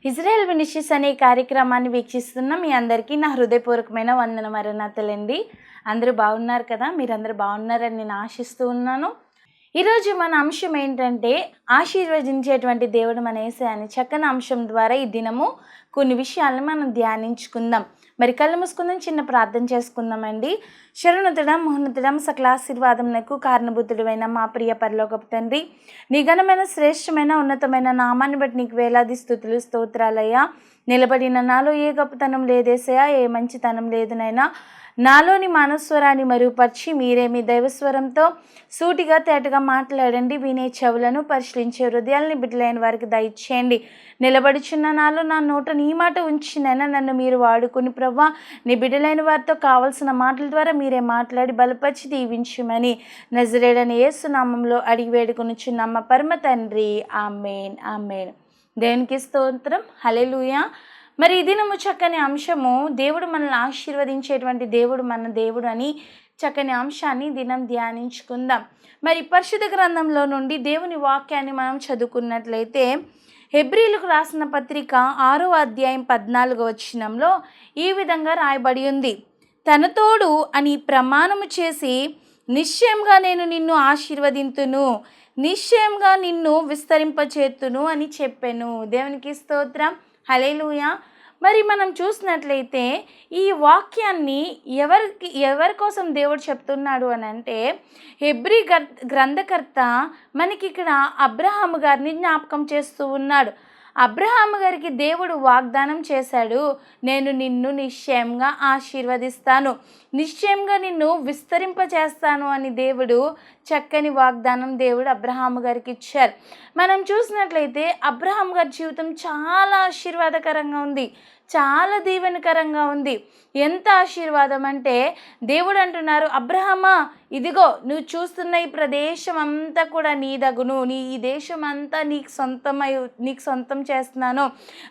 Israel ministries అనే కార్యక్రమాన్ని వీక్షిస్తున్న మీ అందరికీ నా హృదయపూర్వకమైన వందన మరణాతలండి. అందరూ బాగున్నారు కదా? మీరందరూ బాగున్నారని నేను ఆశిస్తూ ఉన్నాను. ఈరోజు మన అంశం ఏంటంటే, ఆశీర్వదించేటువంటి దేవుడు మన యేసయ్య అనే చక్కని అంశం ద్వారా ఈ దినము కొన్ని విషయాలను మనం ధ్యానించుకుందాం. మరి కళ్ళు మూసుకుందాం, చిన్న ప్రార్థన చేసుకుందామండి. శరణుతుడం మహోన్నతుడం సకల ఆశీర్వాదమునకు కారణభూతుడైన మా ప్రియ పరలోకపు తండ్రి, నీ ఘనమైన శ్రేష్టమైన ఉన్నతమైన నామాన్ని బట్టి నీకు వేలాది స్తుతులు స్తోత్రాలయ్యా. నిలబడిన నాలో ఏ గొప్పతనం లేదేసయ్యా, ఏ మంచితనం లేదునైనా. నాలోని మానస్వరాన్ని మరుగుపరిచి మీరే మీ దైవస్వరంతో సూటిగా తేటగా మాట్లాడండి. వినే చెవులను పరిశీలించే హృదయాలని బిడ్డలైన వారికి దయచేయండి. నిలబడుచున్న నాలో నా నోట నీ మాట ఉంచినైనా నన్ను మీరు వాడుకుని ప్రవ్వా, నీ బిడ్డలైన వారితో కావలసిన మాటల ద్వారా మీరే మాట్లాడి బలపరిచి దీవించమని నజరేయుడైన యేసు నామములో అడిగి వేడుకొనుచున్నాము పరమ తండ్రి. ఆమేన్ ఆమేన్. దేవునికి స్తోత్రం. హల్లెలూయా. మరి ఈ దినము చక్కని అంశము, దేవుడు మనల్ని ఆశీర్వదించేటువంటి దేవుడు మన దేవుడు అని చక్కని అంశాన్ని దినం ధ్యానించుకుందాం. మరి పరిశుద్ధ గ్రంథంలో నుండి దేవుని వాక్యాన్ని మనం చదువుకున్నట్లయితే, హెబ్రీలకు రాసిన పత్రిక 6వ అధ్యాయం 14వ వచనంలో ఈ విధంగా రాయబడి ఉంది. తన తోడు అని ప్రమాణము చేసి, నిశ్చయంగా నేను నిన్ను ఆశీర్వదింతును, నిశ్చయంగా నిన్ను విస్తరింపచేతును అని చెప్పాను. దేవునికి స్తోత్రం. హల్లెలూయా. మరి మనం చూసినట్లయితే ఈ వాక్యాన్ని ఎవరి కోసం దేవుడు చెప్తున్నాడు అని అంటే, హెబ్రీ గ్రంథకర్త మనకి ఇక్కడ అబ్రహాము గారిని జ్ఞాపకం చేస్తూ ఉన్నాడు. అబ్రహాము గారికి దేవుడు వాగ్దానం చేశాడు, నేను నిన్ను నిశ్చయంగా ఆశీర్వదిస్తాను, నిశ్చయంగా నిన్ను విస్తరింపచేస్తాను అని దేవుడు చక్కని వాగ్దానం దేవుడు అబ్రహాము గారికి ఇచ్చారు. మనం చూసినట్లయితే అబ్రహాము గారి జీవితం చాలా ఆశీర్వాదకరంగా ఉంది, చాలా దీవెనకరంగా ఉంది. ఎంత ఆశీర్వాదం అంటే, దేవుడు అంటున్నారు, అబ్రహామా ఇదిగో నువ్వు చూస్తున్న ఈ ప్రదేశం అంతా కూడా నీదగును, ఈ దేశం అంతా నీకు సొంతం చేస్తున్నాను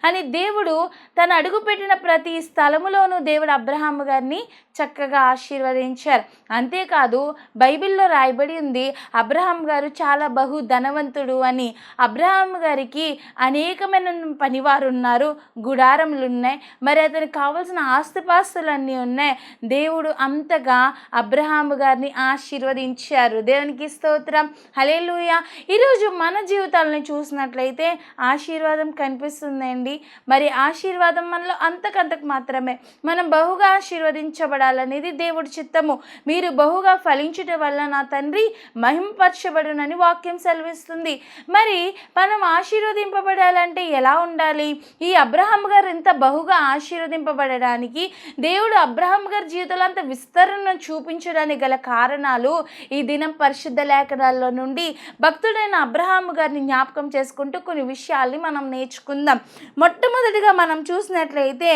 అని దేవుడు తను అడుగుపెట్టిన ప్రతి స్థలములోనూ దేవుడు అబ్రహాము గారిని చక్కగా ఆశీర్వదించారు. అంతేకాదు, బైబిల్లో రాయబడి ఉంది, అబ్రహాం గారు చాలా బహు ధనవంతుడు అని. అబ్రహాం గారికి అనేకమైన పనివారు ఉన్నారు, గుడారములు ఉన్నాయి, మరి అతనికి కావాల్సిన ఆస్తిపాస్తులన్నీ ఉన్నాయి. దేవుడు అంతగా అబ్రహాము గారిని ఆశీర్వదించారు. దేవునికి స్తోత్రం. హల్లెలూయా. ఈరోజు మన జీవితాలను చూసినట్లయితే ఆశీర్వాదం కనిపిస్తుందండి. మరి ఆశీర్వాదం మనలో అంతకంతకు మాత్రమే. మనం బహుగా ఆశీర్వదించబడాలనేది దేవుడి చిత్తము. మీరు బహుగా ఫలించుట వల్ల నా తండ్రి మహింపరచబడునని వాక్యం సెలవిస్తుంది. మరి మనం ఆశీర్వదింపబడాలంటే ఎలా ఉండాలి? ఈ అబ్రహాం గారు ఇంత బహుగా ఆశీర్వదింపబడడానికి, దేవుడు అబ్రహాం గారి జీవితంలో అంత విస్తరణ చూపించడానికి గల కారణాలు ఈ దినం పరిశుద్ధ లేఖనాల్లో నుండి భక్తుడైన అబ్రహాము గారిని జ్ఞాపకం చేసుకుంటూ కొన్ని విషయాల్ని మనం నేర్చుకుందాం. మొట్టమొదటిగా మనం చూసినట్లయితే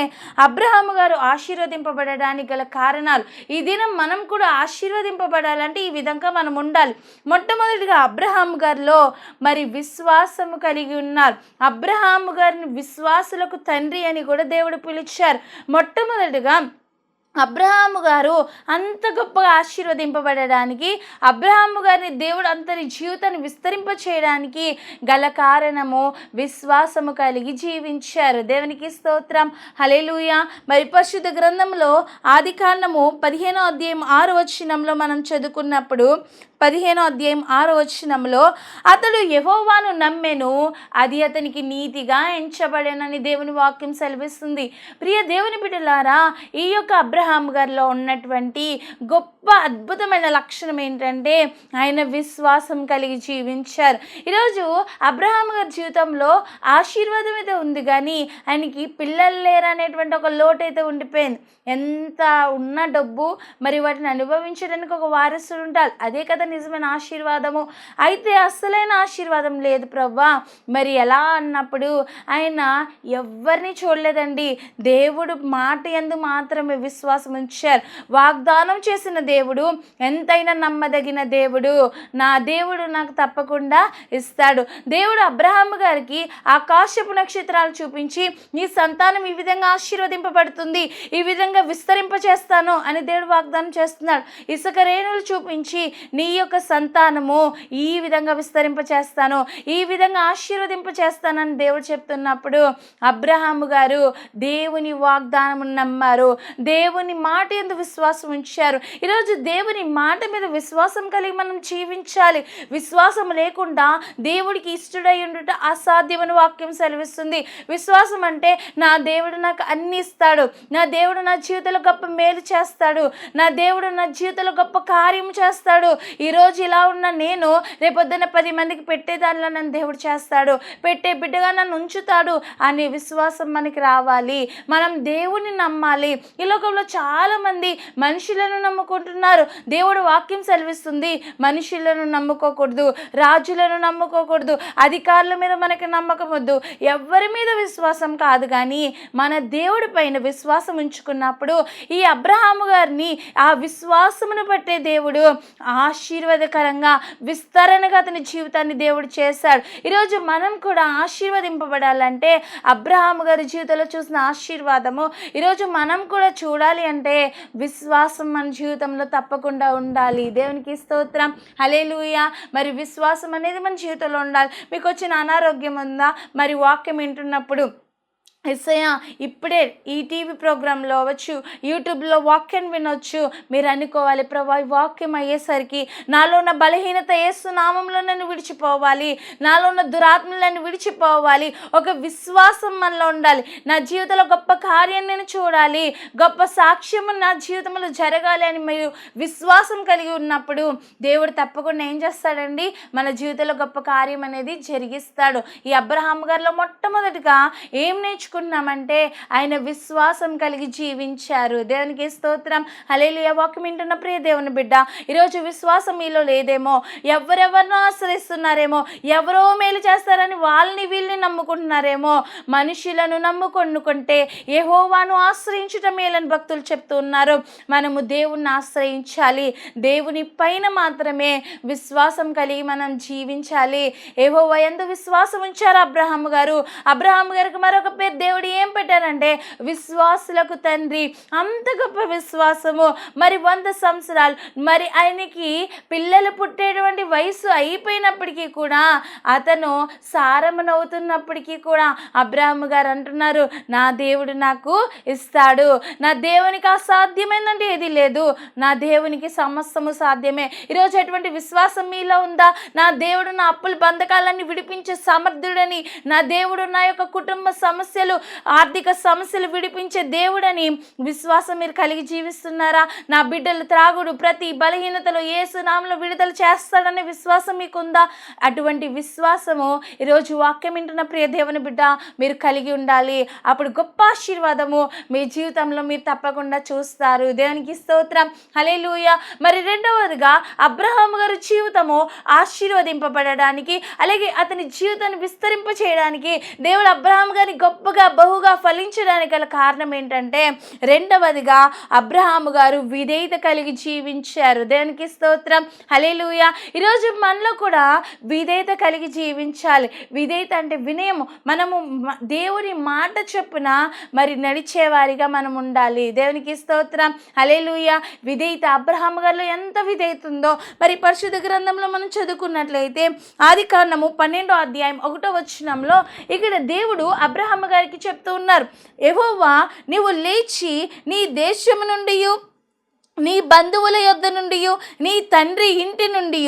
అబ్రహాము గారు ఆశీర్వదింపబడడానికి గల కారణాలు, ఈ దినం మనం కూడా ఆశీర్వదింపబడాలంటే ఈ విధంగా మనం ఉండాలి. మొట్టమొదటిగా అబ్రహాము గారిలో మరి విశ్వాసము కలిగి ఉన్నారు. అబ్రహాము గారిని విశ్వాసులకు తండ్రి అని కూడా దేవుడు పిలిచారు. మొట్టమొదటిగా అబ్రహాము గారు అంత గొప్పగా ఆశీర్వదింపబడడానికి, అబ్రహాము గారిని దేవుడు అంతని జీవితాన్ని విస్తరింప చేయడానికి గల కారణము విశ్వాసము కలిగి జీవించారు. దేవునికి స్తోత్రం. హల్లెలూయా. మరి పరిశుద్ధ గ్రంథంలో ఆదికాండము 15వ అధ్యాయం 6వ వచనంలో మనం చదువుకున్నప్పుడు, 15వ అధ్యాయం 6వ వచనంలో, అతడు యెహోవాను నమ్మెను, అది అతనికి నీతిగా ఎంచబడెనని దేవుని వాక్యం సెలవిస్తుంది. ప్రియ దేవుని బిడ్డలారా, ఈ యొక్క అబ్రహాం గారిలో ఉన్నటువంటి గొప్ప అద్భుతమైన లక్షణం ఏంటంటే, ఆయన విశ్వాసం కలిగి జీవించారు. ఈరోజు అబ్రహాం గారి జీవితంలో ఆశీర్వాదం అయితే ఉంది, కానీ ఆయనకి పిల్లలు లేరనేటువంటి ఒక లోటు అయితే ఉండిపోయింది. ఎంత ఉన్న డబ్బు, మరి వాటిని అనుభవించడానికి ఒక వారసుడు ఉండాలి, అదే కదా నిజమైన ఆశీర్వాదము. అయితే అస్సలైన ఆశీర్వాదం లేదు ప్రవ్వా. మరి ఎలా అన్నప్పుడు ఆయన ఎవరిని చూడలేదండి, దేవుడు మాట యందు మాత్రమే విశ్వాసం ఉంచారు. వాగ్దానం చేసిన దేవుడు ఎంతైనా నమ్మదగిన దేవుడు. నా దేవుడు నాకు తప్పకుండా ఇస్తాడు. దేవుడు అబ్రహాము గారికి ఆకాశపు నక్షత్రాలు చూపించి, నీ సంతానం ఈ విధంగా ఆశీర్వదింపబడుతుంది, ఈ విధంగా విస్తరింపచేస్తాను అని దేవుడు వాగ్దానం చేస్తున్నాడు. ఇసుక రేణులు చూపించి, నీ యొక్క సంతానము ఈ విధంగా విస్తరింప చేస్తాను, ఈ విధంగా ఆశీర్వదింప చేస్తానని దేవుడు చెప్తున్నప్పుడు అబ్రహాము గారు దేవుని వాగ్దానము నమ్మారు, దేవుని మాట యందు విశ్వాసం ఉంచారు. ఈరోజు దేవుని మాట మీద విశ్వాసం కలిగి మనం జీవించాలి. విశ్వాసం లేకుండా దేవుడికి ఇష్టడై ఉండుట అసాధ్యమని వాక్యం సెలవిస్తుంది. విశ్వాసం అంటే నా దేవుడు నాకు అన్ని ఇస్తాడు, నా దేవుడు నా జీవితంలో గొప్ప మేలు చేస్తాడు, నా దేవుడు నా జీవితంలో గొప్ప కార్యం చేస్తాడు, ఈరోజు ఇలా ఉన్న నేను రేపొద్దున 10 మందికి పెట్టేదానిలో నన్ను దేవుడు చేస్తాడు, పెట్టే బిడ్డగా నన్ను ఉంచుతాడు అనే విశ్వాసం మనకి రావాలి. మనం దేవుని నమ్మాలి. ఈ లోకంలో చాలా మంది మనుషులను నమ్ముకుంటున్నారు. దేవుడు వాక్యం సెలవిస్తుంది మనుషులను నమ్ముకోకూడదు, రాజులను నమ్ముకోకూడదు, అధికారుల మీద మనకి నమ్మకం వద్దు, ఎవరి మీద విశ్వాసం కాదు. కానీ మన దేవుడి పైన విశ్వాసం ఉంచుకున్నప్పుడు ఈ అబ్రహాము గారిని ఆ విశ్వాసమును బట్టే దేవుడు ఆశీర్వాదకరంగా విస్తరణగా అతని జీవితాన్ని దేవుడు చేశాడు. ఈరోజు మనం కూడా ఆశీర్వదింపబడాలంటే అబ్రహాము గారి జీవితంలో చూసిన ఆశీర్వాదము ఈరోజు మనం కూడా చూడాలి అంటే విశ్వాసం మన జీవితంలో తప్పకుండా ఉండాలి. దేవునికి స్తోత్రం, హల్లెలూయా. మరి విశ్వాసం అనేది మన జీవితంలో ఉండాలి. మీకు వచ్చిన అనారోగ్యం ఉందా? మరి వాక్యం వింటున్నప్పుడు ఎస్ఐయా ఇప్పుడే ఈ టీవీ ప్రోగ్రాంలో అవ్వచ్చు, యూట్యూబ్లో వాక్యం వినొచ్చు, మీరు అనుకోవాలి ప్రభా ఈ వాక్యం అయ్యేసరికి నాలో ఉన్న బలహీనత యేసు నామంలో నన్ను విడిచిపోవాలి, నాలో ఉన్న దురాత్మలను విడిచిపోవాలి. ఒక విశ్వాసం మనలో ఉండాలి. నా జీవితంలో గొప్ప కార్యం నేను చూడాలి, గొప్ప సాక్ష్యము నా జీవితంలో జరగాలి అని మీరు విశ్వాసం కలిగి ఉన్నప్పుడు దేవుడు తప్పకుండా ఏం చేస్తాడండి, మన జీవితంలో గొప్ప కార్యం అనేది జరిగిస్తాడు. ఈ అబ్రహాము గారిలో మొట్టమొదటిగా ఏం నేర్చుకున్నామంటే ఆయన విశ్వాసం కలిగి జీవించారు. దేవునికి స్తోత్రం, హల్లెలూయా. వాక్యం వింటున్న ప్రియ దేవుని బిడ్డ, ఈరోజు విశ్వాసం మీలో లేదేమో, ఎవరెవరినో ఆశ్రయిస్తున్నారేమో, ఎవరో మేలు చేస్తారని వాళ్ళని వీళ్ళని నమ్ముకుంటున్నారేమో. మనుషులను నమ్ముకొనుకుంటే యెహోవాను ఆశ్రయించుట మేలని భక్తులు చెప్తూ ఉన్నారు. మనము దేవుణ్ణి ఆశ్రయించాలి, దేవుని పైన మాత్రమే విశ్వాసం కలిగి మనం జీవించాలి. యెహోవా యందు విశ్వాసం ఉంచారు అబ్రహాము గారు. అబ్రహాము గారికి మరొక పేరు దేవుడు ఏం పెట్టారంటే విశ్వాసులకు తండ్రి. అంత గొప్ప విశ్వాసము. మరి 100 సంవత్సరాలు మరి ఆయనకి పిల్లలు పుట్టేటువంటి వయసు అయిపోయినప్పటికీ కూడా, అతను సారమునవుతున్నప్పటికీ కూడా అబ్రహాము గారు అంటున్నారు నా దేవుడు నాకు ఇస్తాడు, నా దేవునికి అసాధ్యమైనది ఏది లేదు, నా దేవునికి సమస్తము సాధ్యమే. ఈరోజు ఎటువంటి విశ్వాసం మీలో ఉందా? నా దేవుడు నా అప్పుల బంధకాలన్నీ విడిపించే సమర్థుడని, నా దేవుడు నా యొక్క కుటుంబ సమస్యలు ఆర్థిక సమస్యలు విడిపించే దేవుడని విశ్వాసం మీరు కలిగి జీవిస్తున్నారా? నా బిడ్డలు త్రాగుడు ప్రతి బలహీనతలో యేసు నామములో విడుదల చేస్తాడనే విశ్వాసం మీకుందా? అటువంటి విశ్వాసము ఈరోజు వాక్యం వింటున్న ప్రియ దేవుని బిడ్డ మీరు కలిగి ఉండాలి. అప్పుడు గొప్ప ఆశీర్వాదము మీ జీవితంలో మీరు తప్పకుండా చూస్తారు. దేవునికి స్తోత్రం, హల్లెలూయా. మరి రెండవదిగా అబ్రహాము గారి జీవితము ఆశీర్వదింపబడడానికి, అలాగే అతని జీవితాన్ని విస్తరింప చేయడానికి, దేవుడు అబ్రహాము గారిని గొప్పగా బహుగా ఫలించడానికి గల కారణం ఏంటంటే, రెండవదిగా అబ్రహాము గారు విధేయత కలిగి జీవించారు. దేవునికి స్తోత్రం, హల్లెలూయా. ఈరోజు మనలో కూడా విధేయత కలిగి జీవించాలి. విధేయత అంటే వినయము. మనము దేవుని మాట చొప్పున మరి నడిచేవారిగా మనం ఉండాలి. దేవునికి స్తోత్రం, హల్లెలూయా. విధేయత అబ్రహాము గారిలో ఎంత విధేయత ఉందో మరి పరిశుద్ధ గ్రంథంలో మనం చదువుకున్నట్లయితే ఆదికాండము 12వ అధ్యాయం 1వ వచనంలో ఇక్కడ దేవుడు అబ్రహాము గారికి చెప్తూ ఉన్నారు, యెహోవా నీవు లేచి నీ దేశము నుండి, నీ బంధువుల యొద్ద నుండి, నీ తండ్రి ఇంటి నుండి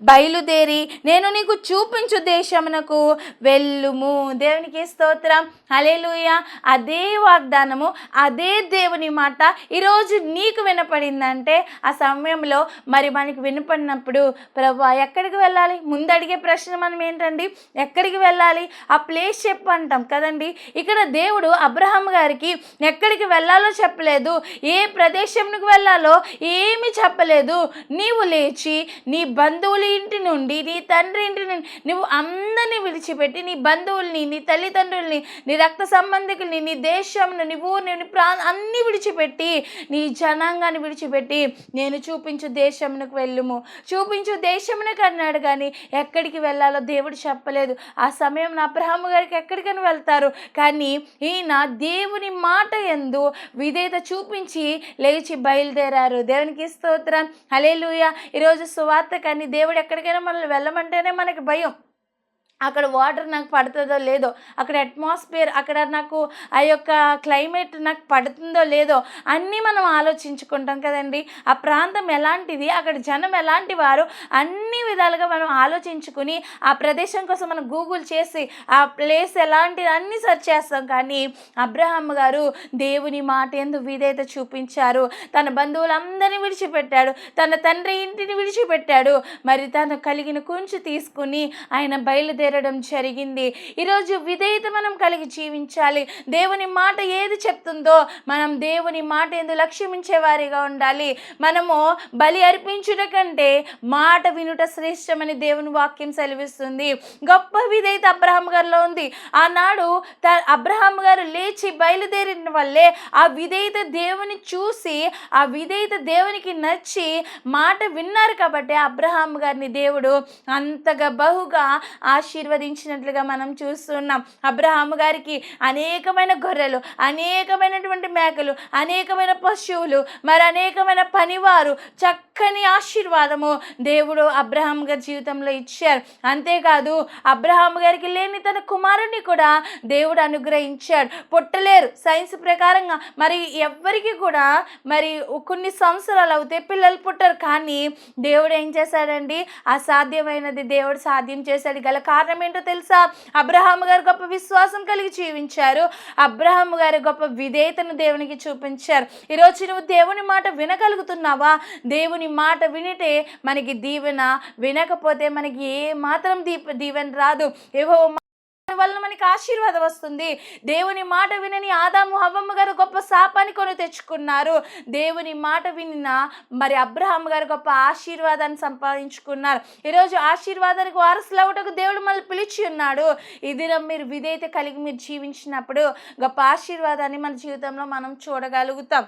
బయలుదేరి నేను నీకు చూపించు దేశమునకు వెళ్ళుము. దేవునికి స్తోత్రం, హల్లెలూయా. అదే వాగ్దానము, అదే దేవుని మాట ఈరోజు నీకు వినపడిందంటే ఆ సమయంలో మరి మనకి వినపడినప్పుడు ప్రభువా ఎక్కడికి వెళ్ళాలి? ముందు అడిగే ప్రశ్న మనం ఏంటండి, ఎక్కడికి వెళ్ళాలి? ఆ ప్లేస్ చెప్పు అంటాం కదండి. ఇక్కడ దేవుడు అబ్రహాము గారికి ఎక్కడికి వెళ్ళాలో చెప్పలేదు, ఏ ప్రదేశంకు వెళ్ళాలో ఏమి చెప్పలేదు. నీవు లేచి నీ బంధువుల ఇంటి నుండి, నీ తండ్రి ఇంటి నుండి నువ్వు అందరినీ విడిచిపెట్టి, నీ బంధువుల్ని, నీ తల్లిదండ్రుల్ని, నీ రక్త సంబంధికుల్ని, నీ దేశంను, నీ ఊరిని, నీ అన్నీ విడిచిపెట్టి, నీ జనాంగాన్ని విడిచిపెట్టి నేను చూపించు దేశమునకు వెళ్ళుము, చూపించు దేశమునకు అన్నాడు. కానీ ఎక్కడికి వెళ్ళాలో దేవుడు చెప్పలేదు. ఆ సమయం నా అబ్రహాము గారికి ఎక్కడికైనా వెళ్తారు, కానీ ఈయన దేవుని మాట యందు విధేయత చూపించి లేచి బయలుదేరారు. వెళ్ళారు. దేవునికి స్తోత్రం, హల్లెలూయా. ఈరోజు సువార్త కానీ దేవుడు ఎక్కడికైనా మనల్ని వెళ్ళమంటేనే మనకి భయం. అక్కడ వాటర్ నాకు పడుతుందో లేదో, అక్కడ అట్మాస్ఫియర్, అక్కడ నాకు ఆ యొక్క క్లైమేట్ నాకు పడుతుందో లేదో అన్నీ మనం ఆలోచించుకుంటాం కదండి. ఆ ప్రాంతం ఎలాంటిది, అక్కడ జనం ఎలాంటి వారు, అన్ని విధాలుగా మనం ఆలోచించుకుని ఆ ప్రదేశం కోసం మనం గూగుల్ చేసి ఆ ప్లేస్ ఎలాంటిది అన్నీ సెర్చ్ చేస్తాం. కానీ అబ్రహాం గారు దేవుని మాట యందు విధేయత చూపించారు. తన బంధువులందరినీ విడిచిపెట్టాడు, తన తండ్రి ఇంటిని విడిచిపెట్టాడు, మరి తను కలిగిన కుంచు తీసుకుని ఆయన బయలుదేరడం జరిగింది. ఈరోజు విధేయత మనం కలిగి జీవించాలి. దేవుని మాట ఏది చెప్తుందో మనం దేవుని మాట యందు లక్ష్యమించే వారిగా ఉండాలి. మనము బలి అర్పించుట కంటే మాట వినుట శ్రేష్టమని దేవుని వాక్యం సెలవిస్తుంది. గొప్ప విధేయత అబ్రహాం గారిలో ఉంది. ఆనాడు అబ్రహాం గారు లేచి బయలుదేరిన వల్లే ఆ విధేయత దేవుని చూసి, ఆ విధేయత దేవునికి నచ్చి మాట విన్నారు కాబట్టి అబ్రహాం గారిని దేవుడు అంతగా బహుగా ఆశీర్వదించినట్లుగా మనం చూస్తున్నాం. అబ్రహాము గారికి అనేకమైన గొర్రెలు, అనేకమైనటువంటి మేకలు, అనేకమైన పశువులు, మరి అనేకమైన పనివారు, చక్కని ఆశీర్వాదము దేవుడు అబ్రహాం గారి జీవితంలో ఇచ్చారు. అంతేకాదు అబ్రహాము గారికి లేని తన కుమారుని కూడా దేవుడు అనుగ్రహించాడు. పుట్టలేరు సైన్స్ ప్రకారంగా, మరి ఎవ్వరికి కూడా మరి కొన్ని సంవత్సరాలు అవుతే పిల్లలు పుట్టరు. కానీ దేవుడు ఏం చేశాడండి, అసాధ్యమైనది దేవుడు సాధ్యం చేశాడు. గల కారణం ఏంటో తెలుసా? అబ్రహాము గారు గొప్ప విశ్వాసం కలిగి జీవించారు. అబ్రహాము గారు గొప్ప విధేయతను దేవునికి చూపించారు. ఈరోజు నువ్వు దేవుని మాట వినగలుగుతున్నావా? దేవుని మాట వినితే మనకి దీవెన, వినకపోతే మనకి ఏ మాత్రం దీవెన రాదు. యెహోవా వల్ల మనకి ఆశీర్వాదం వస్తుంది. దేవుని మాట వినని ఆదాము హవ్వమ్మ గారు గొప్ప శాపాన్ని కొని తెచ్చుకున్నారు. దేవుని మాట వినిన మరి అబ్రహాం గారు గొప్ప ఆశీర్వాదాన్ని సంపాదించుకున్నారు. ఈరోజు ఆశీర్వాదానికి వారసులు అవుటకు దేవుడు మనల్ని పిలిచి ఉన్నాడు. ఈ దినం మీరు విధేయత కలిగి మీరు జీవించినప్పుడు గొప్ప ఆశీర్వాదాన్ని మన జీవితంలో మనం చూడగలుగుతాం.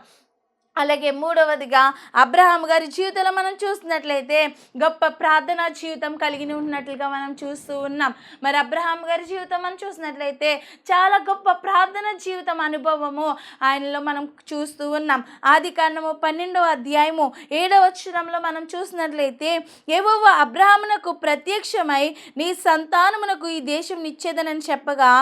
అలాగే మూడవదిగా అబ్రహాం గారి జీవితంలో మనం చూసినట్లయితే గొప్ప ప్రార్థనా జీవితం కలిగి ఉన్నట్లుగా మనం చూస్తూ ఉన్నాం. మరి అబ్రహాం గారి జీవితం మనం చూసినట్లయితే చాలా గొప్ప ప్రార్థన జీవితం అనుభవము ఆయనలో మనం చూస్తూ ఉన్నాం. ఆదికాండము 12వ అధ్యాయము 7వ వచనంలో మనం చూసినట్లయితే యెహోవా అబ్రహామునకు ప్రత్యక్షమై నీ సంతానమునకు ఈ దేశం నిచ్చేదనని చెప్పగా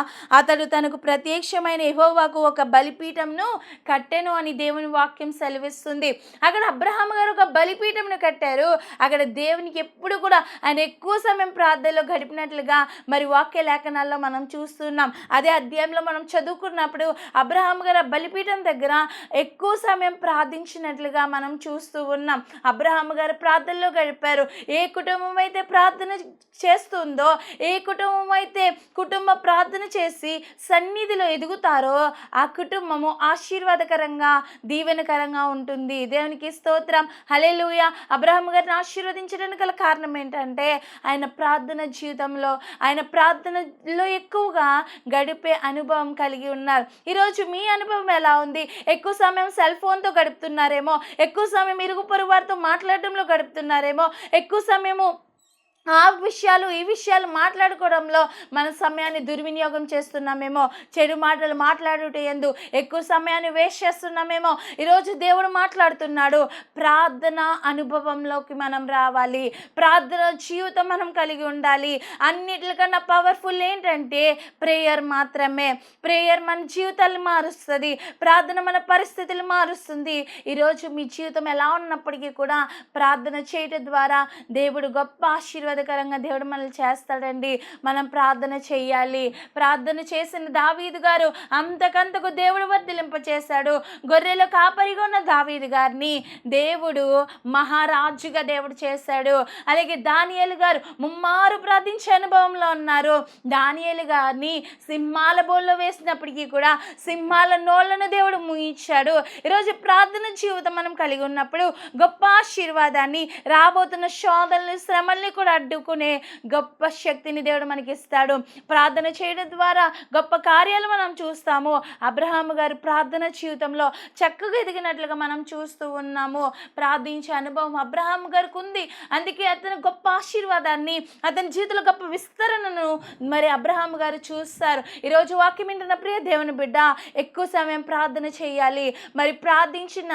అతడు తనకు ప్రత్యక్షమైన యెహోవాకు ఒక బలిపీఠంను కట్టెను అని దేవుని వాక్యం సెలవిస్తుంది. అక్కడ అబ్రహాం గారు ఒక బలిపీఠంను కట్టారు. అక్కడ దేవునికి ఎప్పుడు కూడా ఆయన ఎక్కువ సమయం ప్రార్థనలో గడిపినట్లుగా మరి వాక్య లేఖనాల్లో మనం చూస్తున్నాం. అదే అధ్యాయంలో మనం చదువుకున్నప్పుడు అబ్రహాం గారు బలిపీఠం దగ్గర ఎక్కువ సమయం ప్రార్థించినట్లుగా మనం చూస్తూ ఉన్నాం. అబ్రహాం గారు ప్రార్థనలో గడిపారు. ఏ కుటుంబం అయితే ప్రార్థన చేస్తుందో, ఏ కుటుంబం అయితే కుటుంబ ప్రార్థన చేసి సన్నిధిలో ఎదుగుతారో ఆ కుటుంబము ఆశీర్వాదకరంగా, దీవెనకరంగా ఉంటుంది. దేవునికి స్తోత్రం, హల్లెలూయా. అబ్రహాం గారిని ఆశీర్వదించడానికి గల కారణం ఏంటంటే ఆయన ప్రార్థన జీవితంలో, ఆయన ప్రార్థనలో ఎక్కువగా గడిపే అనుభవం కలిగి ఉన్నారు. ఈరోజు మీ అనుభవం ఎలా ఉంది? ఎక్కువ సమయం సెల్ ఫోన్తో గడుపుతున్నారేమో, ఎక్కువ సమయం ఇరుగు పొరుగు వారితో మాట్లాడడంలో గడుపుతున్నారేమో, ఎక్కువ సమయము ఆ విషయాలు ఈ విషయాలు మాట్లాడుకోవడంలో మన సమయాన్ని దుర్వినియోగం చేస్తున్నామేమో, చెడు మాటలు మాట్లాడుట యందు ఎక్కువ సమయాన్ని వేస్ట్ చేస్తున్నామేమో. ఈరోజు దేవుడు మాట్లాడుతున్నాడు, ప్రార్థన అనుభవంలోకి మనం రావాలి, ప్రార్థన జీవితం మనం కలిగి ఉండాలి. అన్నిటికన్నా పవర్ఫుల్ ఏంటంటే ప్రేయర్ మాత్రమే. ప్రేయర్ మన జీవితాలు మారుస్తుంది, ప్రార్థన మన పరిస్థితులు మారుస్తుంది. ఈరోజు మీ జీవితం ఎలా ఉన్నప్పటికీ కూడా ప్రార్థన చేయడం ద్వారా దేవుడు గొప్ప ఆశీర్వాదకరంగా దేవుడు మనల్ని చేస్తాడండి. మనం ప్రార్థన చేయాలి. ప్రార్థన చేసిన దావీదు గారు అంతకంతకు దేవుడు వర్ధిలింపచేశాడు. గొర్రెల కాపరిగా ఉన్న దావీదు గారిని దేవుడు మహారాజుగా దేవుడు చేశాడు. అలాగే దానియేలు గారు ముమ్మారు ప్రార్థించే అనుభవంలో ఉన్నారు. దానియేలు గారిని సింహాల బోల్లో వేసినప్పటికీ కూడా సింహాల నోళ్లను దేవుడు ముగించాడు. ఈరోజు ప్రార్థన జీవితం మనం కలిగి ఉన్నప్పుడు గొప్ప ఆశీర్వాదాన్ని, రాబోతున్న శోధనలు, శ్రమల్ని కూడా అడ్డుకునే గొప్ప శక్తిని దేవుడు మనకి ఇస్తాడు. ప్రార్థన చేయడం ద్వారా గొప్ప కార్యాలు మనం చూస్తాము. అబ్రహాము గారు ప్రార్థన జీవితంలో చక్కగా ఎదిగినట్లుగా మనం చూస్తూ ఉన్నాము. ప్రార్థించే అనుభవం అబ్రహాము గారికి ఉంది. అందుకే అతను గొప్ప ఆశీర్వాదాన్ని, అతని జీవితంలో గొప్ప విస్తరణను మరి అబ్రహాము గారు చూస్తారు. ఈరోజు వాక్యం వింటున్న ప్రియ దేవుని బిడ్డ, ఎక్కువ సమయం ప్రార్థన చేయాలి. మరి ప్రార్థించిన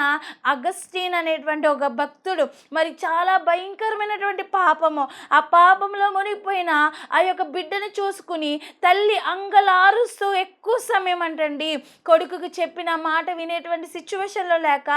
అగస్టిన్ అనేటువంటి ఒక భక్తుడు మరి చాలా భయంకరమైనటువంటి పాపము, ఆ పాపంలో మునిగిపోయిన ఆ యొక్క బిడ్డను చూసుకుని తల్లి అంగలారుస్తూ ఎక్కువ సమయం అంటండి కొడుకుకి చెప్పిన మాట వినేటువంటి సిచ్యువేషన్లో లేక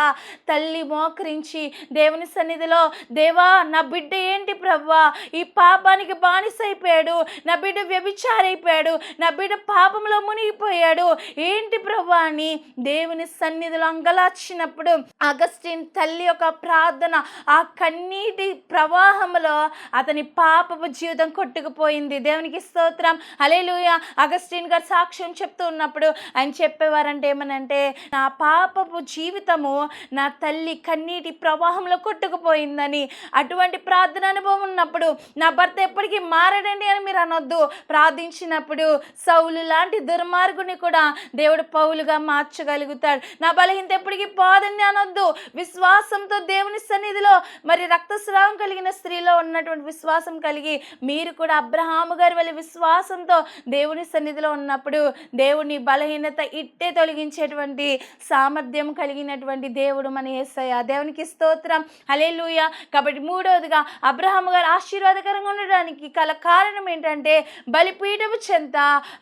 తల్లి మోకరించి దేవుని సన్నిధిలో, దేవా నా బిడ్డ ఏంటి ప్రభువా ఈ పాపానికి బానిసైపోయాడు, నా బిడ్డ వ్యభిచారైపోయాడు, నా బిడ్డ పాపంలో మునిగిపోయాడు, ఏంటి ప్రభువా అని దేవుని సన్నిధిలో అంగలార్చినప్పుడు అగస్టిన్ తల్లి యొక్క ప్రార్థన, ఆ కన్నీటి ప్రవాహంలో అతని పాపపు జీవితం కొట్టుకుపోయింది. దేవునికి స్తోత్రం, హల్లెలూయా. అగస్టిన్ గారు సాక్ష్యం చెప్తూ ఉన్నప్పుడు ఆయన చెప్పేవారంటే ఏమనంటే, నా పాపపు జీవితము నా తల్లి కన్నీటి ప్రవాహంలో కొట్టుకుపోయిందని. అటువంటి ప్రార్థన అనుభవం ఉన్నప్పుడు నా భర్త ఎప్పటికీ మారడండి అని మీరు అనొద్దు. ప్రార్థించినప్పుడు సౌలు లాంటి దుర్మార్గుని కూడా దేవుడు పౌలుగా మార్చగలుగుతాడు. నా బలహీనత ఎప్పటికీ పోదని అనొద్దు. విశ్వాసంతో దేవుని సన్నిధిలో మరి రక్తస్రావం కలిగిన స్త్రీలో ఉన్నటువంటి విశ్వాసం కలిగి మీరు కూడా అబ్రహాము గారి వల్ల విశ్వాసంతో దేవుని సన్నిధిలో ఉన్నప్పుడు దేవుని బలహీనత ఇట్టే తొలగించేటువంటి సామర్థ్యం కలిగినటువంటి దేవుడు మన యేసయ్య. దేవునికి స్తోత్రం, హల్లెలూయా. కాబట్టి మూడవదిగా అబ్రహాము గారు ఆశీర్వాదకరంగా ఉండడానికి గల కారణం ఏంటంటే బలిపీఠము చెంత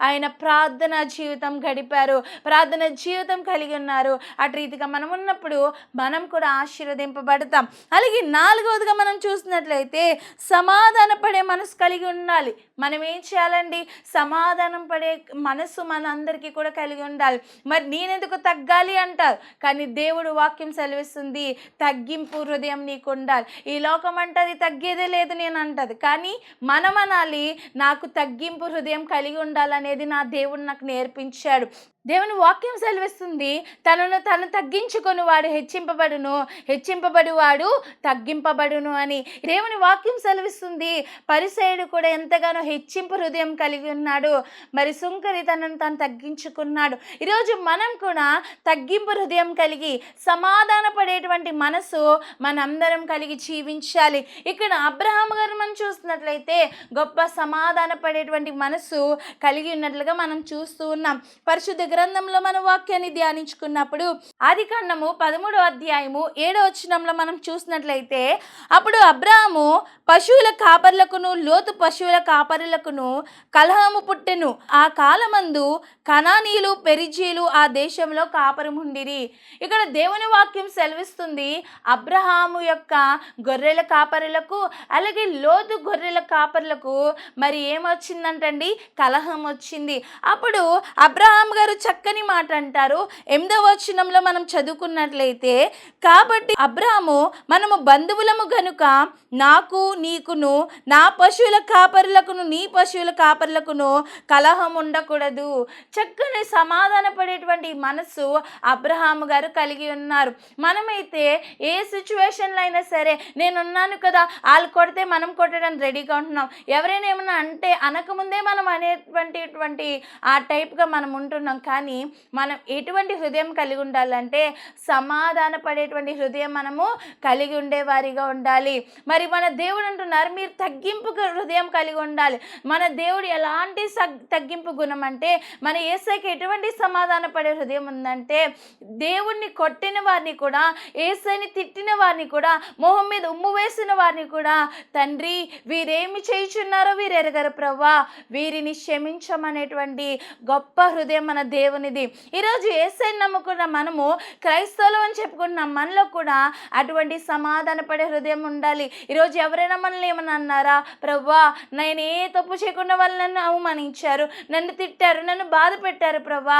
ఆయన ప్రార్థన జీవితం గడిపారు, ప్రార్థన జీవితం కలిగి ఉన్నారు. అటు రీతిగా మనం ఉన్నప్పుడు మనం కూడా ఆశీర్వదింపబడతాం. అలాగే నాలుగవదిగా మనం చూసినట్లయితే సమాధాన పడే మనసు కలిగి ఉండాలి. మనం ఏం చేయాలండి? సమాధానం పడే మనసు మన అందరికీ కూడా కలిగి ఉండాలి. మరి నేనెందుకు తగ్గాలి అంటారు, కానీ దేవుడు వాక్యం సెలవిస్తుంది తగ్గింపు హృదయం నీకు ఉండాలి. ఈ లోకం అంటది తగ్గేదే లేదు నేను అంటది, కానీ మనం అనాలి నాకు తగ్గింపు హృదయం కలిగి ఉండాలనేది నా దేవుడు నాకు నేర్పించాడు. దేవుని వాక్యం సెలవిస్తుంది తనను తను తగ్గించుకొని వాడు హెచ్చింపబడును, హెచ్చింపబడి వాడు తగ్గింపబడును అని. దేవుని వాక్యం సెలవిస్తుంది పరిసయ్యుడు కూడా ఎంతగానో హెచ్చింపు హృదయం కలిగి ఉన్నాడు, మరి సుంకరి తనను తను తగ్గించుకున్నాడు. ఈరోజు మనం కూడా తగ్గింపు హృదయం కలిగి సమాధాన పడేటువంటి మనసు మనందరం కలిగి జీవించాలి. ఇక్కడ అబ్రహాము గారు మనం చూస్తున్నట్లయితే గొప్ప సమాధాన పడేటువంటి మనసు కలిగి ఉన్నట్లుగా మనం చూస్తూ ఉన్నాం. పరిశుద్ధ గ్రంథంలో మన వాక్యాన్ని ధ్యానించుకున్నప్పుడు ఆదికాండము 13వ అధ్యాయము 7వ వచనంలో మనం చూసినట్లయితే, అప్పుడు అబ్రాహాము పశువుల కాపరులకును లోతు పశువుల కాపరులకును కలహము పుట్టెను. ఆ కాలమందు కనానీయులు పెరిజీలు ఆ దేశంలో కాపరముండిరి. ఇక్కడ దేవుని వాక్యం సెలవిస్తుంది అబ్రహాము యొక్క గొర్రెల కాపరులకు అలాగే లోతు గొర్రెల కాపరులకు మరి ఏమొచ్చిందంటండి? కలహం వచ్చింది. అప్పుడు అబ్రహాము గారు చక్కని మాట అంటారు. 8వ వచనంలో మనం చదువుకున్నట్లయితే, కాబట్టి అబ్రాహాము మనము బంధువులము గనుక నాకు నీకును నా పశువుల కాపరులకును నీ పశువుల కాపరులకును కలహం ఉండకూడదు. చక్కని సమాధాన పడేటువంటి మనసు అబ్రహాము గారు కలిగి ఉన్నారు. మనమైతే ఏ సిచ్యువేషన్లో అయినా సరే నేనున్నాను కదా, వాళ్ళు కొడితే మనం కొట్టడానికి రెడీగా ఉంటున్నాం, ఎవరైనా ఏమన్నా అంటే అనకముందే మనం అనేటువంటి ఆ టైప్గా మనం ఉంటున్నాం. కానీ మనం ఎటువంటి హృదయం కలిగి ఉండాలంటే సమాధాన పడేటువంటి హృదయం మనము కలిగి ఉండేవారిగా ఉండాలి. మరి మన దేవుడు అంటున్నారు మీరు తగ్గింపు హృదయం కలిగి ఉండాలి. మన దేవుడు ఎలాంటి తగ్గింపు గుణం అంటే, మన యేసయ్యకి ఎటువంటి సమాధాన పడే హృదయం ఉందంటే, దేవుణ్ణి కొట్టిన వారిని కూడా, యేసయ్యని తిట్టిన వారిని కూడా, మొహం మీద ఉమ్ము వేసిన వారిని కూడా, తండ్రి వీరేమి చేయుచున్నారో వీరు ఎరగరు ప్రభువా, వీరిని క్షమించమనేటువంటి గొప్ప హృదయం మన దేవునిది. ఈరోజు యేసయ్యని నమ్ముకున్న మనము క్రైస్తవులు అని చెప్పుకుంటున్నాం, మనలో కూడా అటువంటి సమాధాన పడే హృదయం ఉండాలి. ఈరోజు ఎవరైనా మనల్ని ఏమన్నా అన్నారా, ప్రభువా నేను ఏ తప్పు చేయకుండా వాళ్ళు నన్ను అవమానించారు, నన్ను తిట్టారు, నన్ను బాధ పెట్టారు ప్రభువా,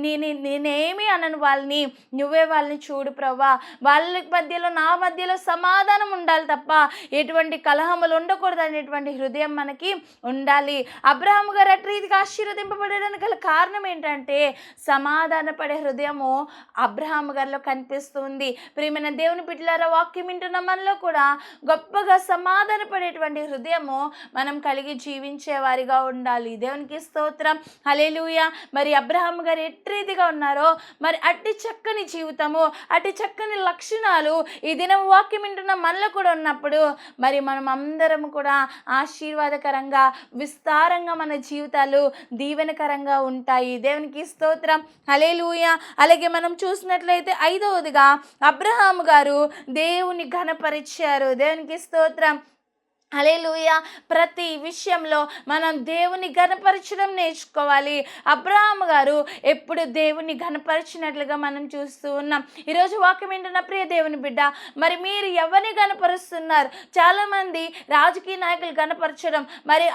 నేనేమి అనను వాళ్ళని, నువ్వే వాళ్ళని చూడు ప్రభువా. వాళ్ళ మధ్యలో నా మధ్యలో సమాధానం ఉండాలి తప్ప ఎటువంటి కలహములు ఉండకూడదు అనేటువంటి హృదయం మనకి ఉండాలి. అబ్రహాము గారు అటు రీతిగా ఆశీర్వదింపబడడానికి గల కారణం ఏంటంటే సమాధాన పడే హృదయము అబ్రహాము గారిలో కనిపిస్తుంది. ప్రియమైన దేవుని బిడ్డలారా, వాక్యం వింటున్న మనలో కూడా గొప్పగా సమాధాన సమాధానపడేటువంటి హృదయము మనం కలిగి జీవించే వారిగా ఉండాలి. దేవునికి స్తోత్రం. హల్లెలూయా. మరి అబ్రహాము గారు ఎట్టి రీతిగా ఉన్నారో మరి అట్టి చక్కని జీవితము, అట్టి చక్కని లక్షణాలు ఈ దినం వాక్యం వింటున్న మనలో కూడా ఉన్నప్పుడు మరి మనం అందరం కూడా ఆశీర్వాదకరంగా విస్తారంగా మన జీవితాలు దీవెనకరంగా ఉంటాయి. దేవునికి స్తోత్రం. హల్లెలూయా. అలాగే మనం చూసినట్లయితే 5వదిగా అబ్రహాము గారు దేవుని ఘనపరిచారు. దేవునికి స్తోత్రం. హల్లెలూయా. ప్రతి విషయంలో మనం దేవుని ఘనపరచడం నేర్చుకోవాలి. అబ్రహాము గారు ఎప్పుడు దేవుని ఘనపరిచినట్లుగా మనం చూస్తూ ఉన్నాం. ఈరోజు వాక్యం వింటున్న ప్రియ దేవుని బిడ్డ, మరి మీరు ఎవరిని ఘనపరుస్తున్నారు? చాలామంది రాజకీయ నాయకులు ఘనపరచడం, మరి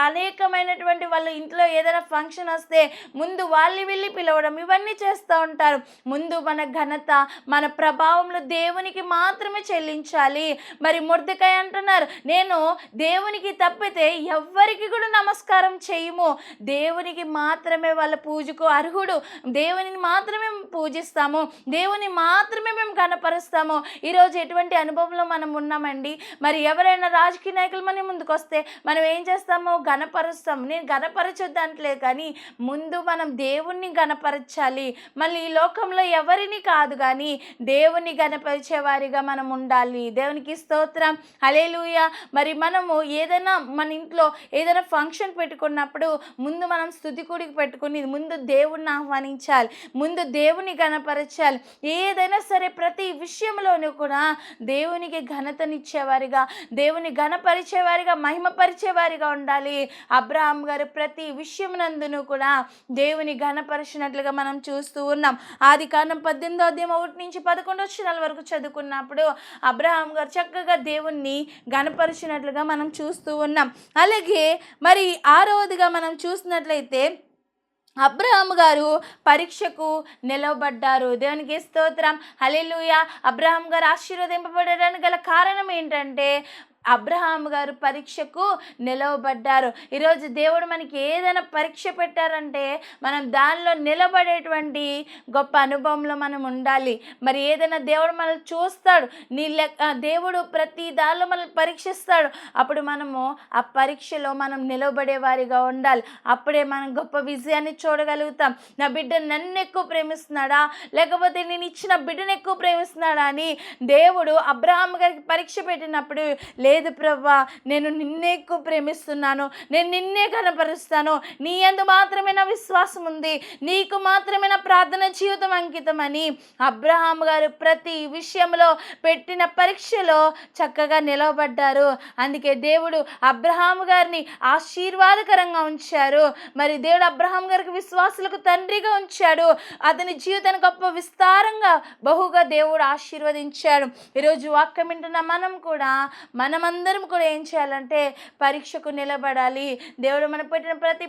అనేకమైనటువంటి వాళ్ళ ఇంట్లో ఏదైనా ఫంక్షన్ వస్తే ముందు వాళ్ళు వెళ్ళి పిలవడం, ఇవన్నీ చేస్తూ ఉంటారు. ముందు మన ఘనత, మన ప్రభావంలో దేవునికి మాత్రమే చెల్లించాలి. మరి మొర్దెకాయ అంటున్నారు, నేను దేవునికి తప్పితే ఎవ్వరికి కూడా నమస్కారం చేయము, దేవునికి మాత్రమే వాళ్ళ పూజకు అర్హుడు, దేవునిని మాత్రమే పూజిస్తాము, దేవుని మాత్రమే మేము కనపరుస్తాము. ఈరోజు ఎటువంటి అనుభవంలో మనం ఉన్నామండి? మరి ఎవరైనా రాజకీయ నాయకులు మన ముందుకు వస్తే మనం ఏం చేస్తాము? గణపరుస్తాము. నేను గణపరచొద్దు అంటలేదు, కానీ ముందు మనం దేవుణ్ణి గణపరచాలి. మళ్ళీ ఈ లోకంలో ఎవరిని కాదు, కానీ దేవుని గణపరిచే వారిగా మనం ఉండాలి. దేవునికి స్తోత్రం. హల్లెలూయా. మరి మనము ఏదైనా మన ఇంట్లో ఏదైనా ఫంక్షన్ పెట్టుకున్నప్పుడు ముందు మనం స్తుతి కూడికి పెట్టుకుని ముందు దేవుణ్ణి ఆహ్వానించాలి, ముందు దేవుని గణపరచాలి. ఏదైనా సరే ప్రతి విషయంలోనూ కూడా దేవునికి ఘనతనిచ్చేవారిగా, దేవుని ఘనపరిచేవారిగా, మహిమపరిచేవారిగా ఉండాలి. అబ్రహాము గారు ప్రతి విషయమునందును కూడా దేవుని ఘనపరిచినట్లుగా మనం చూస్తూ ఉన్నాం. ఆదికాండం 18:1-11 వరకు చదువుకున్నప్పుడు అబ్రహాము గారు చక్కగా దేవుణ్ణి ఘనపరిచినట్లుగా మనం చూస్తూ ఉన్నాం. అలాగే మరి 6వదిగా మనం చూసినట్లయితే అబ్రహాము గారు పరీక్షకు నిలవబడ్డారు. దేవునికి స్తోత్రం. హల్లెలూయా. అబ్రహాము గారు ఆశీర్వదింపబడడానికి గల కారణం ఏంటంటే అబ్రహాము గారు పరీక్షకు నిలవబడ్డారు. ఈరోజు దేవుడు మనకి ఏదైనా పరీక్ష పెట్టారంటే మనం దానిలో నిలబడేటువంటి గొప్ప అనుభవంలో మనం ఉండాలి. మరి ఏదైనా దేవుడు మనల్ని చూస్తాడు, దేవుడు ప్రతి దానిలో మనల్ని పరీక్షిస్తాడు. అప్పుడు మనము ఆ పరీక్షలో మనం నిలబడే వారిగా ఉండాలి. అప్పుడే మనం గొప్ప విజయాన్ని చూడగలుగుతాం. నా బిడ్డ నన్ను ఎక్కువ ప్రేమిస్తున్నాడా, లేకపోతే నేను ఇచ్చిన బిడ్డను ఎక్కువ ప్రేమిస్తున్నాడా అని దేవుడు అబ్రహాము గారికి పరీక్ష పెట్టినప్పుడు, లేదు ప్రభువా, నేను నిన్నే ఎక్కువ ప్రేమిస్తున్నాను, నేను నిన్నే కనపరుస్తాను, నీ యందు మాత్రమే నా విశ్వాసం ఉంది, నీకు మాత్రమే నా ప్రార్థన జీవితం అంకితం అని అబ్రహాము గారు ప్రతి విషయంలో పెట్టిన పరీక్షలో చక్కగా నిలవబడ్డారు. అందుకే దేవుడు అబ్రహాము గారిని ఆశీర్వాదకరంగా ఉంచారు. మరి దేవుడు అబ్రహాము గారికి విశ్వాసులకు తండ్రిగా ఉంచాడు. అతని జీవితాన్ని గొప్ప విస్తారంగా బహుగా దేవుడు ఆశీర్వదించాడు. ఈరోజు వాక్యం వింటున్న మనం కూడా మనమందరం కూడా ఏం చేయాలంటే పరీక్షకు నిలబడాలి. దేవుడు మనం పెట్టిన ప్రతి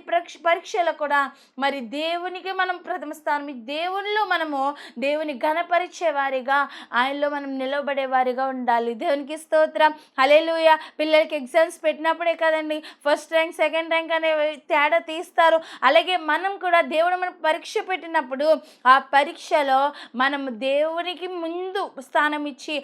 పరీక్షలో కూడా మరి దేవునికి మనం ప్రథమ స్థానం, దేవునిలో మనము దేవుని ఘనపరిచే వారిగా, ఆయనలో మనం నిలబడే వారిగా ఉండాలి. దేవునికి స్తోత్రం. హల్లెలూయా. పిల్లలకి ఎగ్జామ్స్ పెట్టినప్పుడే కదండి ఫస్ట్ ర్యాంక్, సెకండ్ ర్యాంక్ అనే తేడా తీస్తారు. అలాగే మనం కూడా దేవుడు మనకు పరీక్ష పెట్టినప్పుడు ఆ పరీక్షలో మనము దేవునికి ముందు స్థానం ఇచ్చి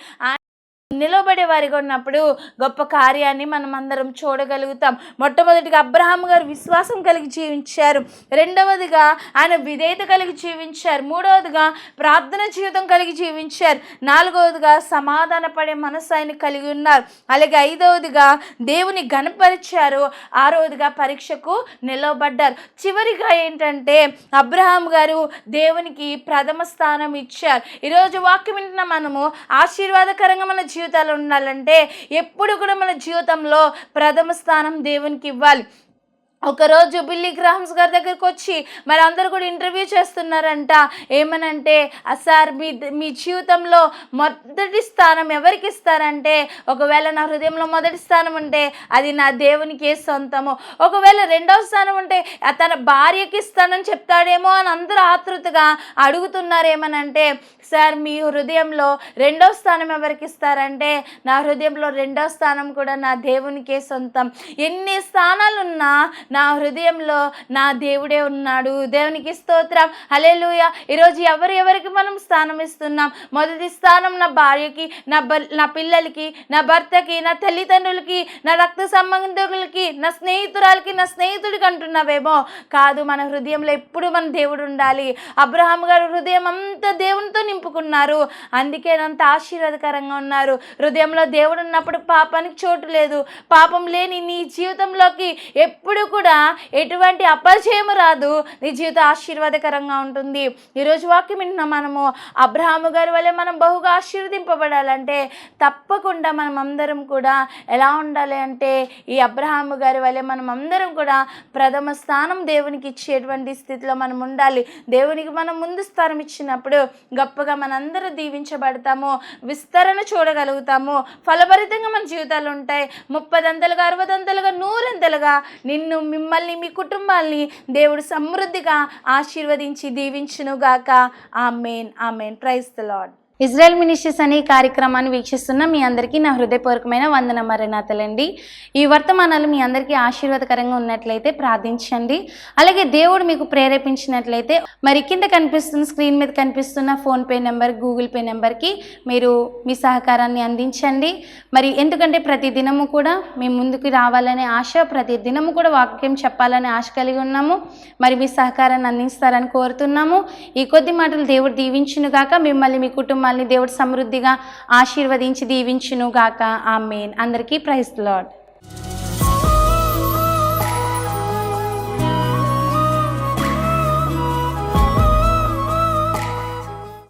నిలబడే వారిగా ఉన్నప్పుడు గొప్ప కార్యాన్ని మనం అందరం చూడగలుగుతాం. మొట్టమొదటిగా అబ్రహాము గారు విశ్వాసం కలిగి జీవించారు. రెండవదిగా ఆయన విధేయత కలిగి జీవించారు. మూడవదిగా ప్రార్థన జీవితం కలిగి జీవించారు. నాలుగవదిగా సమాధాన పడే మనసు ఆయన కలిగి ఉన్నారు. అలాగే 5వదిగా దేవుని ఘనపరిచారు. 6వదిగా పరీక్షకు నిలవబడ్డారు. చివరిగా ఏంటంటే అబ్రహాము గారు దేవునికి ప్రథమ స్థానం ఇచ్చారు. ఈరోజు వాక్యం వింటున్న మనము ఆశీర్వాదకరంగా మన జీవితాలు ఉండాలంటే ఎప్పుడు కూడా మన జీవితంలో ప్రథమ స్థానం దేవునికి ఇవ్వాలి. ఒకరోజు బిల్లీ గ్రాహమ్స్ గారి దగ్గరికి వచ్చి మరి అందరూ కూడా ఇంటర్వ్యూ చేస్తున్నారంట. ఏమనంటే, సార్ మీ జీవితంలో మొదటి స్థానం ఎవరికి ఇస్తారంటే, ఒకవేళ నా హృదయంలో మొదటి స్థానం ఉంటే అది నా దేవునికే సొంతము, ఒకవేళ రెండవ స్థానం ఉంటే తన భార్యకి ఇస్తానని చెప్తాడేమో అని అందరూ ఆతృతగా అడుగుతున్నారేమనంటే, సార్ మీ హృదయంలో రెండవ స్థానం ఎవరికి ఇస్తారంటే, నా హృదయంలో రెండవ స్థానం కూడా నా దేవునికే సొంతం. ఎన్ని స్థానాలున్నా నా హృదయంలో నా దేవుడే ఉన్నాడు. దేవునికి స్తోత్రం, హల్లెలూయా. ఈరోజు ఎవరికి మనం స్థానం ఇస్తున్నాం? మొదటి స్థానం నా భార్యకి, నా పిల్లలకి, నా భర్తకి, నా తల్లిదండ్రులకి, నా రక్త సంబంధికులకి, నా స్నేహితురాలకి, నా స్నేహితుడికి అంటున్నావేమో. కాదు, మన హృదయంలో ఎప్పుడు మన దేవుడు ఉండాలి. అబ్రహాం గారు హృదయం అంతా దేవునితో నింపుకున్నారు, అందుకే అంత ఆశీర్వాదకరంగా ఉన్నారు. హృదయంలో దేవుడు ఉన్నప్పుడు పాపానికి చోటు లేదు. పాపం లేని నీ జీవితంలోకి ఎప్పుడు కూడా ఎటువంటి అపజయము రాదు. నీ జీవితం ఆశీర్వాదకరంగా ఉంటుంది. ఈరోజు వాక్యం వింటున్న మనము అబ్రహాము గారి వల్లే మనం బహుగా ఆశీర్వదింపబడాలంటే తప్పకుండా మనం అందరం కూడా ఎలా ఉండాలి అంటే ఈ అబ్రహాము గారి వల్లే మనం అందరం కూడా ప్రథమ స్థానం దేవునికి ఇచ్చేటువంటి స్థితిలో మనం ఉండాలి. దేవునికి మనం ముందు స్థానం ఇచ్చినప్పుడు గొప్పగా మనందరూ దీవించబడతాము, విస్తరణ చూడగలుగుతాము, ఫలభరితంగా మన జీవితాలు ఉంటాయి. 30 60 100 నిన్ను, మిమ్మల్ని, మీ కుటుంబాల్ని దేవుడు సమృద్ధిగా ఆశీర్వదించి దీవించునుగాక. ఆమేన్, ఆమేన్. Praise the Lord. Israel ministries అనే ఈ కార్యక్రమాన్ని వీక్షిస్తున్న మీ అందరికీ నా హృదయపూర్వకమైన వందన మరణాతలండి. ఈ వర్తమానాలు మీ అందరికీ ఆశీర్వాదకరంగా ఉన్నట్లయితే ప్రార్థించండి. అలాగే దేవుడు మీకు ప్రేరేపించినట్లయితే మరి కింద కనిపిస్తున్న స్క్రీన్ మీద కనిపిస్తున్న ఫోన్పే నెంబర్, గూగుల్ పే నెంబర్కి మీరు మీ సహకారాన్ని అందించండి. మరి ఎందుకంటే ప్రతి దినము కూడా మేము ముందుకు రావాలనే ఆశ, ప్రతి దినము కూడా వాక్యం చెప్పాలనే ఆశ కలిగి ఉన్నాము. మరి మీ సహకారాన్ని అందిస్తారని కోరుతున్నాము. ఈ కొద్ది మాటలు దేవుడు దీవించునుగాక. మిమ్మల్ని, మీ కుటుంబాన్ని దేవుడు సమృద్ధిగా ఆశీర్వదించి దీవించునుగాక. ఆమేన్. అందరికీ ప్రైజ్ ది లార్డ్.